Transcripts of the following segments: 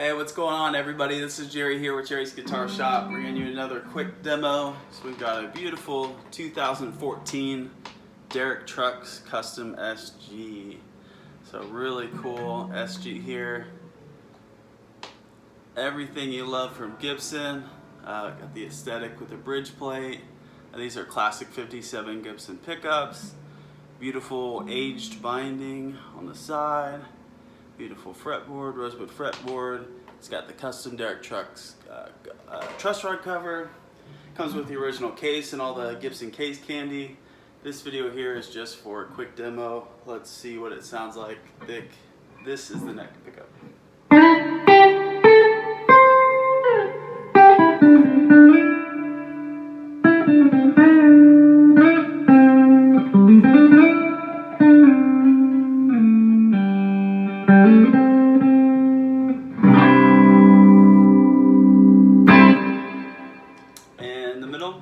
Hey, what's going on, everybody? This is Jerry here with Jerry's Guitar Shop, bringing you another quick demo. So we've got a beautiful 2014 Detek Trucks Custom SG. So really cool SG here. Everything you love from Gibson. Got the aesthetic with the bridge plate. These are classic 57 Gibson pickups. Beautiful aged binding on the side. Beautiful fretboard, rosewood fretboard. It's got the custom Detek Trucks truss rod cover. Comes with the original case and all the Gibson case candy. This video here is just for a quick demo. Let's see what it sounds like. This is the neck pickup. In the middle.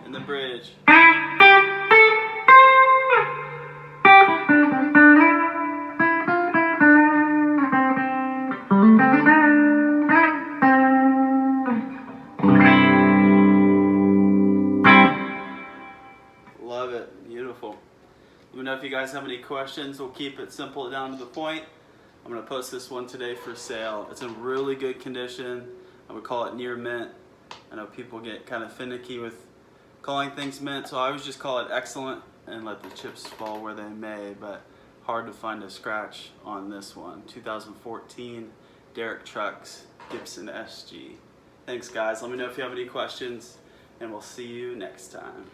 And the bridge. Love it. Beautiful. Let me know if you guys have any questions. We'll keep it simple down to the point. I'm going to post this one today for sale. It's in really good condition. I would call it near mint. I know people get kind of finicky with calling things mint, so I always just call it excellent and let the chips fall where they may, but hard to find a scratch on this one. 2014 Detek Trucks Gibson SG. Thanks guys. Let me know if you have any questions, and we'll see you next time.